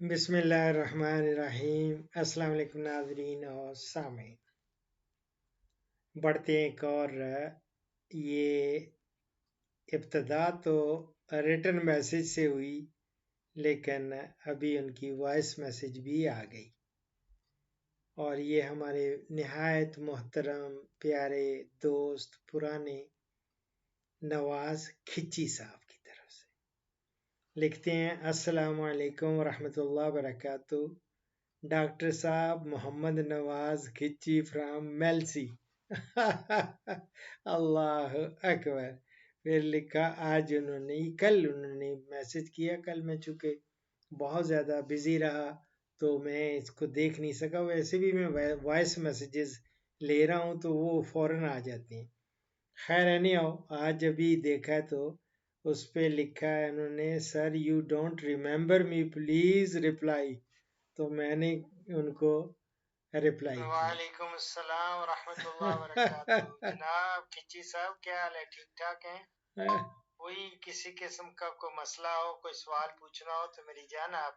बिस्मिल्लाहिर्रहमानिर्रहीम। अस्सलाम वालेकुम नाज़रीन और सामीन। बढ़ते हैं एक और ये इब्तिदा तो रिटन मैसेज से हुई, लेकिन अभी उनकी वॉइस मैसेज भी आ गई और ये हमारे निहायत मोहतरम प्यारे दोस्त पुराने नवाज खिच्ची साहब की तरफ से लिखते हैं। अस्सलामु अलैकुम वरहमतुल्लाहि वबरकातुहू। डॉक्टर साहब, मोहम्मद नवाज खिच्ची फ्राम मेलसी। अल्लाह अकबर। फिर लिखा आज कल उन्होंने मैसेज किया। कल मैं चूँकि बहुत ज़्यादा बिजी रहा तो मैं इसको देख नहीं सका। वैसे भी मैं वॉइस मैसेजेस ले रहा हूँ तो वो फ़ौरन आ जाती हैं। खैर एनी आओ, आज अभी देखा तो उस पे लिखा है उन्होंने, sir you don't remember me please reply. तो मैंने उनको रिप्लाई किया। वालेकुम अस्सलाम व रहमतुल्लाहि व बरकातहू। जनाब खिच्ची साहब, क्या हाल है? ठीक ठाक हैं? कोई किसी किस्म का कोई मसला हो, कोई सवाल पूछना हो तो मेरी जान आप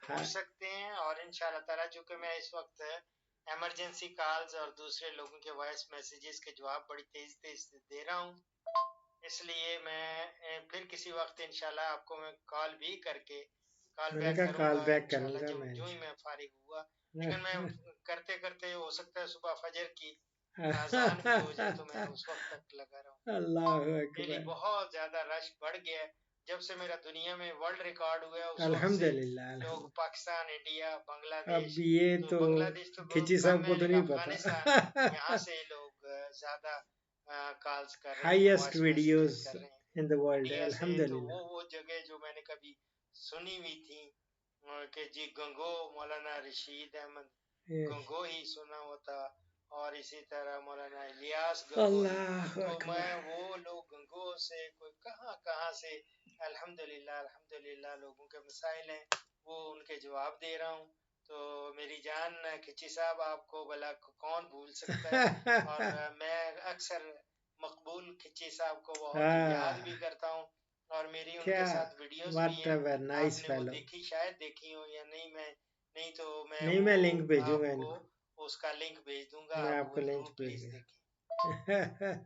पूछ सकते हैं। और इंशाल्लाह ताला चूंकि मैं इस वक्त इमरजेंसी कॉल्स और दूसरे लोगों के वॉइस मैसेजेस के जवाब बड़ी तेज तेज से दे रहा हूँ, इसलिए मैं फिर किसी वक्त इंशाल्लाह आपको मैं कॉल भी करके कॉल बैक करूंगा इंशाल्लाह जो ही मैं फारिग हुआ। लेकिन मैं करते करते हो सकता है सुबह फजर की अजान भी हो जाए तो मैं उस वक्त तक लगा रहा हूँ। अल्लाह मेरी बहुत ज्यादा रश बढ़ गया है जब से मेरा दुनिया में वर्ल्ड रिकॉर्ड हुआ है। अल्हम्दुलिल्लाह। लोग पाकिस्तान, इंडिया, बांग्लादेश, अब ये तो बांग्लादेश तो खिची साहब को तो नहीं पता। यहाँ से लोग ज्यादा कॉल्स कर रहे हैं, highest videos in the world. अल्हम्दुलिल्लाह। वो जगह जो मैंने कभी सुनी हुई थी कि जी गंगो, मौलाना रशीद अहमद गंगो ही सुना होता, और इसी तरह मौलाना इलियास गंगो। तो मैं वो लोग गंगो से कोई कहाँ कहाँ से अल्हम्दुलिल्लाह अल्हम्दुलिल्लाह लोगों के मसाइल हैं वो उनके जवाब दे रहा हूँ। तो मेरी जान खिच्ची साहब, आपको भला कौन भूल सकता है। और मैं अक्सर मकबूल खिच्ची साहब को बहुत याद भी करता हूँ और मेरी उनके साथ वीडियोस भी हैं। आपने वो देखी, शायद देखी हो या नहीं, मैं लिंक भेजूंगा आपको, उसका लिंक भेज दूंगा। मैं आपको लिंक प्लीज देखिए।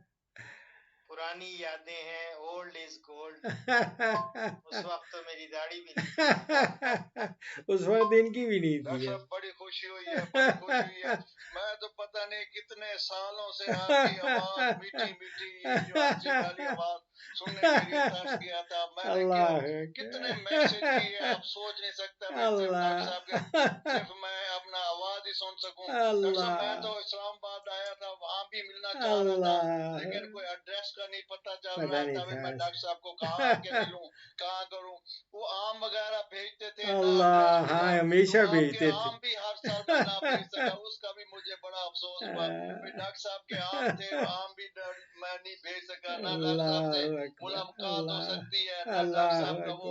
पुरानी यादें हैं, ओल्ड इज गोल्ड। उस वक्त तो मेरी दाढ़ी भी नहीं थी। उस वक्त इनकी भी नहीं थी। सब बड़ी खुशी हुई है, बड़ी खुशी हुई है। मैं तो पता नहीं कितने सालों से आपकी आवाज मीठी मीठी, ये जो अच्छी वाली आवाज सुनने के लिए तरस गया था। मैंने कितने मैसेज किए, आप सोच नहीं सकते। सिर्फ मैं अपना आवाज ही सुन सकूं। डॉक्टर साहब, मैं तो इस्लामाबाद आया था, वहाँ भी मिलना चाह रहा था, लेकिन कोई एड्रेस का नहीं पता चल रहा था। मैं डॉक्टर साहब को कहाँ आके मिलूं, कहाँ करूं। वो आम वगैरह भेजते थे अल्लाह, हाँ हमेशा भेजते थे। आम भी हर साल मैं ना भेज सका, उसका भी मुझे बड़ा अफसोस हुआ। डॉक्टर साहब के आम थे, आम भी मैं नहीं भेज सका। ना डॉक्टर साहब से मुलाकात हो सकती है, ना डॉक्टर साहब का वो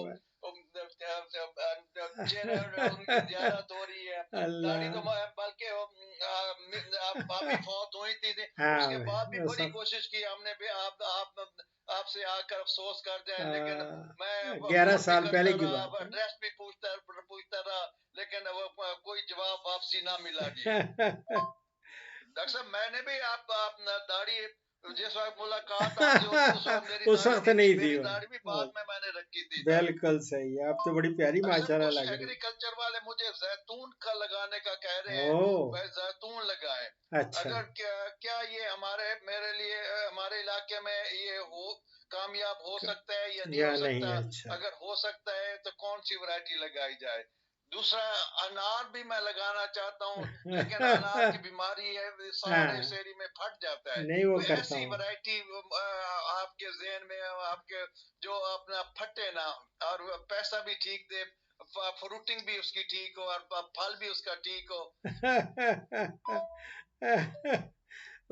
चेहरा उनकी ज़ियारत हो रही है। दाढ़ी तो बल्कि भाभी फौत हुई थी, उसके बाद भी बड़ी कोशिश की हमने भी आपसे आकर अफसोस कर जाए, लेकिन मैं 11 साल पहले की बात है। एड्रेस भी पूछता रहा, लेकिन वो कोई जवाब वापसी ना मिला जी। डॉक्टर साहब, मैंने भी आप दाढ़ी जिस वक्त मुलाकात उस वक्त नहीं थी, दाढ़ी भी बाद में मैंने रखी थी। बिल्कुल सही। आप तो बड़ी प्यारी माशाल्लाह लग रही। एग्रीकल्चर वाले मुझे जैतून का लगाने का कह रहे हैं, जैतून लगाए। अच्छा। अगर क्या ये मेरे लिए हमारे इलाके में ये कामयाब हो सकता है या नहीं हो सकता? अच्छा। अगर हो सकता है तो कौन सी वैरायटी लगाई जाए? दूसरा, अनार भी मैं लगाना चाहता हूँ, लेकिन अनार की बीमारी है, सारे शहरी में फट जाता है। नहीं, वो तो ऐसी वैरायटी आपके जहन में, आपके जो अपना फटे ना और पैसा भी ठीक दे, फ्रूटिंग भी उसकी ठीक हो और फल भी उसका ठीक हो।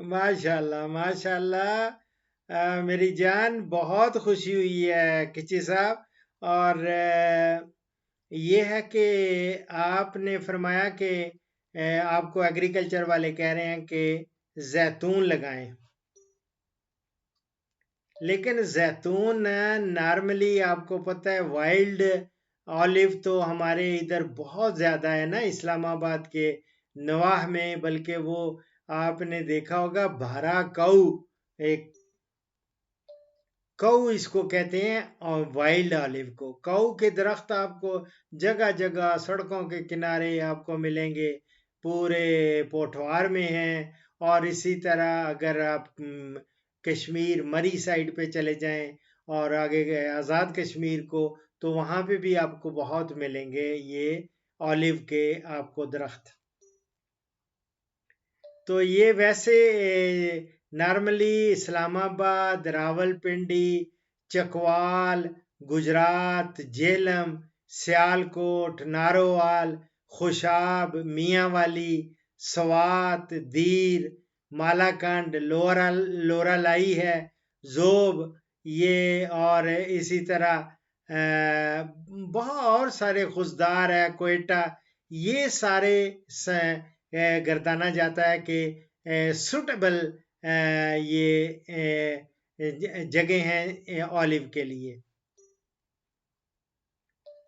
माशाल्लाह माशाल्लाह। मेरी जान, बहुत खुशी हुई है किची साहब। और ये है कि आपने फरमाया कि आपको एग्रीकल्चर वाले कह रहे हैं कि जैतून लगाएं, लेकिन जैतून नॉर्मली आपको पता है वाइल्ड ऑलिव तो हमारे इधर बहुत ज़्यादा है ना, इस्लामाबाद के नवाह में, बल्कि वो आपने देखा होगा भारा काऊ, एक काऊ इसको कहते हैं, और वाइल्ड ऑलिव को। काऊ के दरख्त आपको जगह जगह सड़कों के किनारे आपको मिलेंगे, पूरे पोठवार में हैं। और इसी तरह अगर आप कश्मीर मरी साइड पे चले जाएं और आगे गए आज़ाद कश्मीर को, तो वहाँ पे भी आपको बहुत मिलेंगे ये ऑलिव के आपको दरख्त। तो ये वैसे नॉर्मली इस्लामाबाद, रावलपिंडी, चकवाल, गुजरात, झेलम, सियालकोट, नारोवाल, खुशाब, मियांवाली, स्वात, दीर, मालाकंड, लोरालाई है, जोब, ये और इसी तरह बहुत और सारे खुशदार है, कोयटा, ये सारे गर्दाना जाता है कि सुटेबल ये जगह हैं ऑलिव के लिए।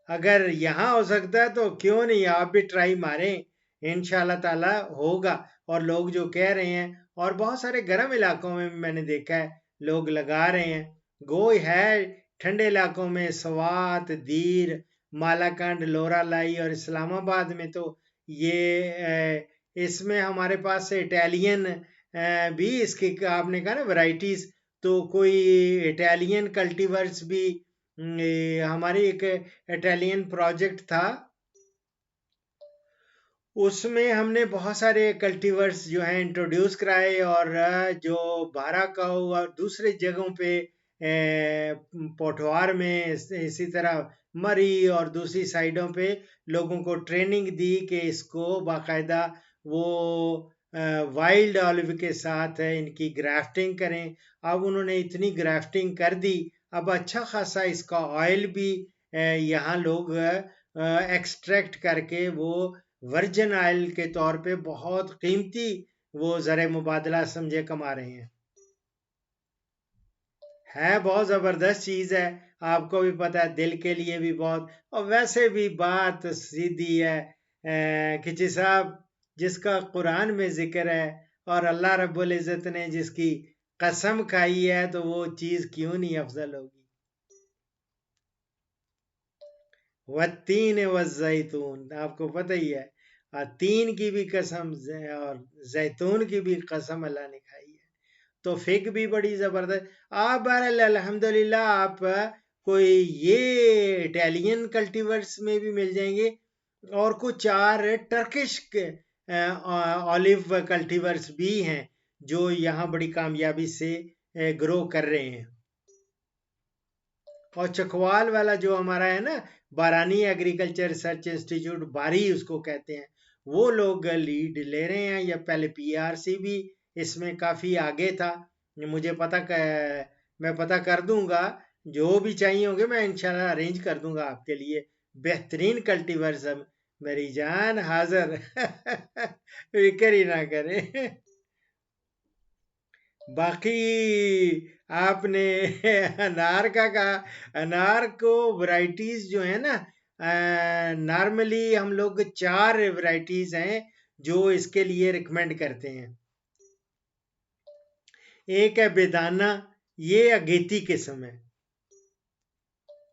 अगर यहाँ हो सकता है तो क्यों नहीं, आप भी ट्राई मारें, इंशाल्लाह ताला होगा। और लोग जो कह रहे हैं, और बहुत सारे गर्म इलाकों में मैंने देखा है लोग लगा रहे हैं, गो है ठंडे इलाकों में स्वात, दीर, मालाकंड, लोरालाई और इस्लामाबाद में तो ये इसमें हमारे पास इटालियन भी इसकी आपने कहा ना वैरायटीज, तो कोई इटालियन कल्टीवर्स भी हमारी एक इटालियन प्रोजेक्ट था, उसमें हमने बहुत सारे कल्टीवर्स जो हैं इंट्रोड्यूस कराए, और जो बाराकाऊ और दूसरे जगहों पे पोठवार में, इसी तरह मरी और दूसरी साइडों पे लोगों को ट्रेनिंग दी कि इसको बाकायदा वो वाइल्ड ऑलिव के साथ इनकी ग्राफ्टिंग करें। अब उन्होंने इतनी ग्राफ्टिंग कर दी, अब अच्छा खासा इसका ऑयल भी यहाँ लोग एक्सट्रैक्ट करके वो वर्जिन ऑयल के तौर पे बहुत कीमती वो ज़र मुबादला समझे कमा रहे हैं। बहुत ज़बरदस्त चीज़ है, आपको भी पता है, दिल के लिए भी बहुत, और वैसे भी बात सीधी है खिची साहब, जिसका कुरान में जिक्र है और अल्लाह रब्बुल इज़्ज़त ने जिसकी कसम खाई है, तो वो चीज़ क्यों नहीं अफजल होगी। वत्तीन व जैतून, आपको पता ही है, तीन की भी कसम और जैतून की भी कसम अल्लाह ने खाई है। तो फिग भी बड़ी ज़बरदस्त। आप बहरहाल अल्हम्दुलिल्लाह आप कोई ये इटालियन कल्टीवर्स में भी मिल जाएंगे, और कुछ 4 टर्किश ऑलिव कल्टीवर्स भी हैं जो यहाँ बड़ी कामयाबी से ग्रो कर रहे हैं। और चकवाल वाला जो हमारा है ना, बारानी एग्रीकल्चर रिसर्च इंस्टीट्यूट, बारी उसको कहते हैं, वो लोग लीड ले रहे हैं, या पहले पीआरसी भी इसमें काफ़ी आगे था। मुझे मैं पता कर दूंगा, जो भी चाहिए होंगे मैं इंशाल्लाह अरेंज कर दूंगा आपके लिए बेहतरीन कल्टीवर्स। मेरी जान हाजिर फिक्र ही ना करें। बाकी आपने अनार का कहा, अनार को वैरायटीज जो है ना, नॉर्मली हम लोग 4 वैरायटीज हैं जो इसके लिए रिकमेंड करते हैं। एक है बेदाना, ये अगेती किस्म है,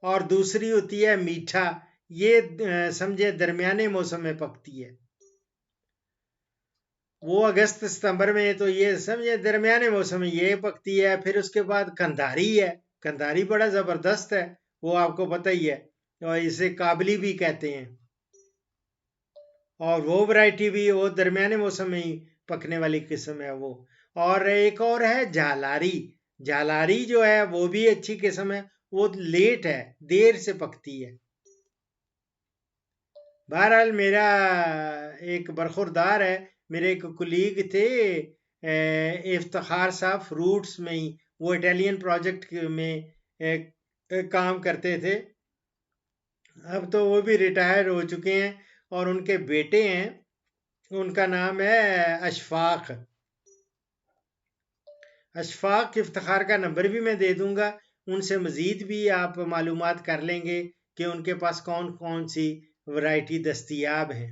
और दूसरी होती है मीठा, ये समझे दरमियाने मौसम में पकती है, वो अगस्त सितंबर में, तो ये समझे दरमियाने मौसम में ये पकती है। फिर उसके बाद कंधारी है, कंधारी बड़ा ज़बरदस्त है, वो आपको पता ही है, और इसे काबली भी कहते हैं, और वो वैरायटी भी वो दरमियाने मौसम में ही पकने वाली किस्म है वो। और एक और है झालारी, झालारी जो है वो भी अच्छी किस्म है, वो लेट है, देर से पकती है। बहरहाल मेरा एक बरखुरदार है, मेरे एक कुलीग थे इफ्तिखार साहब, फ्रूट्स में ही, वो इटालियन प्रोजेक्ट में काम करते थे, अब तो वो भी रिटायर हो चुके हैं, और उनके बेटे हैं, उनका नाम है अशफाक। अशफाक इफ्तिखार का नंबर भी मैं दे दूंगा, उनसे मज़ीद भी आप मालूमात कर लेंगे कि उनके पास कौन कौन सी वैरायटी दस्तयाब है।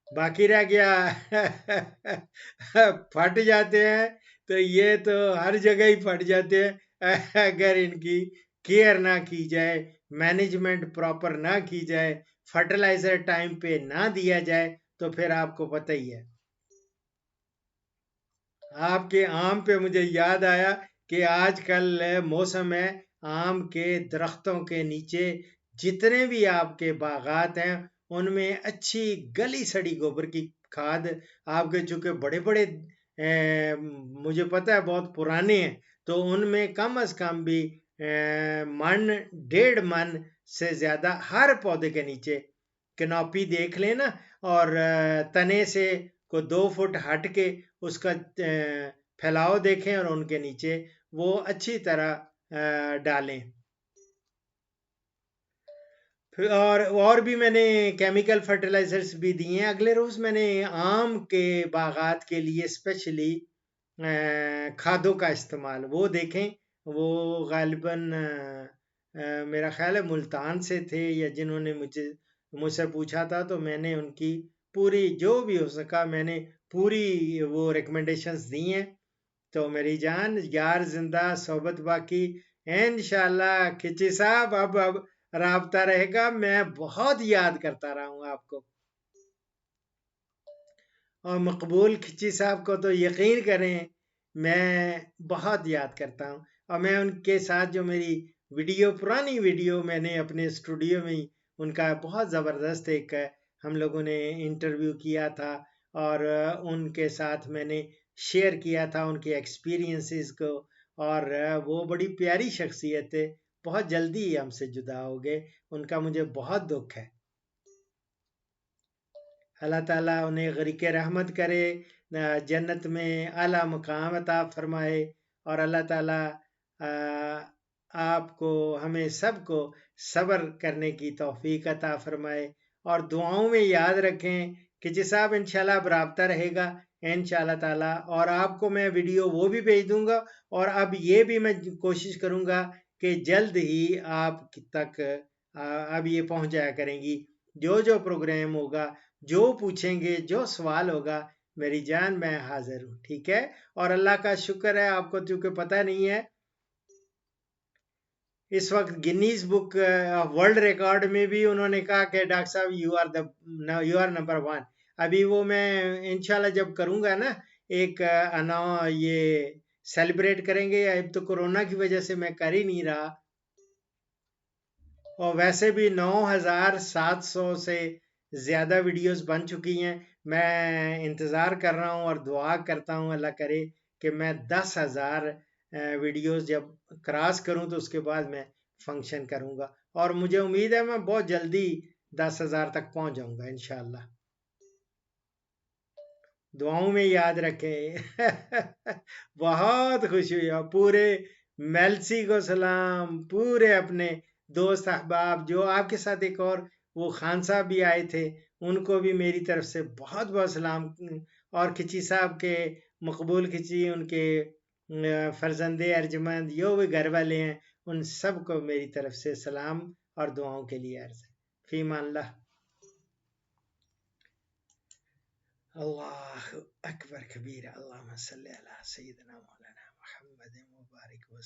बाकी रह गया फट जाते हैं, तो ये तो हर जगह ही फट जाते हैं अगर इनकी केयर ना की जाए, मैनेजमेंट प्रॉपर ना की जाए, फर्टिलाइजर टाइम पे ना दिया जाए, तो फिर आपको पता ही है। आपके आम पे मुझे याद आया कि आजकल मौसम है, आम के दरख्तों के नीचे जितने भी आपके बागात हैं उनमें अच्छी गली सड़ी गोबर की खाद, आपके चूंकि बड़े बड़े मुझे पता है बहुत पुराने हैं, तो उनमें कम से कम भी मन 1.5 मन से ज़्यादा हर पौधे के नीचे कैनोपी देख लेना, और तने से को 2 फुट हट के उसका फैलाव देखें और उनके नीचे वो अच्छी तरह डालें। और भी मैंने केमिकल फर्टिलाइजर्स भी दिए हैं। अगले रोज़ मैंने आम के बागात के लिए स्पेशली खादों का इस्तेमाल वो देखें, वो गालिबन मेरा ख्याल है मुल्तान से थे, या जिन्होंने मुझसे पूछा था, तो मैंने उनकी पूरी जो भी हो सका मैंने पूरी वो रिकमेंडेशंस दी हैं। तो मेरी जान यार जिंदा सोबत बाकी, इंशाल्लाह खिची साहब अब राबता रहेगा, मैं बहुत याद करता रहा हूँ आपको। और मकबूल खिची साहब को तो यकीन करें मैं बहुत याद करता हूँ, और मैं उनके साथ जो मेरी पुरानी वीडियो मैंने अपने स्टूडियो में ही उनका बहुत ज़बरदस्त एक हम लोगों ने इंटरव्यू किया था, और उनके साथ मैंने शेयर किया था उनके एक्सपीरियंसेस को, और वो बड़ी प्यारी शख्सियत है, बहुत जल्दी ही हमसे जुदा हो गए, उनका मुझे बहुत दुख है। अल्लाह ताला उन्हें ग़रीक़ रहमत करे, जन्नत में आला मकाम अता फरमाए, और अल्लाह ताला आपको हमें सबको सब्र करने की तौफीक अता फरमाए। और दुआओं में याद रखें कि जी साहब इंशाल्लाह अब राब्ता रहेगा इंशाल्लाह ताला, और आपको मैं वीडियो वो भी भेज दूंगा, और अब ये भी मैं कोशिश करूंगा कि जल्द ही आप तक अब ये पहुंच जाया करेंगी, जो जो प्रोग्राम होगा, जो पूछेंगे, जो सवाल होगा, मेरी जान मैं हाजिर हूँ, ठीक है। और अल्लाह का शुक्र है, आपको चूंकि पता नहीं है, इस वक्त गिनीज बुक वर्ल्ड रिकॉर्ड में भी उन्होंने कहा कि डॉक्टर साहब यू आर नंबर 1। अभी वो मैं इंशाल्लाह जब करूँगा ना, एक ये सेलिब्रेट करेंगे, अब तो कोरोना की वजह से मैं कर ही नहीं रहा, और वैसे भी 9700 से ज़्यादा वीडियोस बन चुकी हैं। मैं इंतज़ार कर रहा हूँ और दुआ करता हूँ अल्लाह करे कि मैं 10,000 वीडियोस जब क्रॉस करूँ तो उसके बाद मैं फंक्शन करूँगा, और मुझे उम्मीद है मैं बहुत जल्दी 10,000 तक पहुँच जाऊँगा इंशाल्लाह। दुआओं में याद रखें बहुत खुशी हुई, और पूरे मेलसी को सलाम, पूरे अपने दोस्त अहबाब, जो आपके साथ एक और वो खान साहब भी आए थे, उनको भी मेरी तरफ से बहुत बहुत सलाम, और खिची साहब के मकबूल खिची, उनके फर्जंदे अर्जमंद जो भी घर वाले हैं, उन सब को मेरी तरफ से सलाम और दुआओं के लिए अर्ज है। फीमान अल्लाह। अल्लाह अकबर कबीर। अल्लाहुम्मा सल्ली अला सय्यिदिना मौलाना मुहम्मद मुबारक वसल्लम।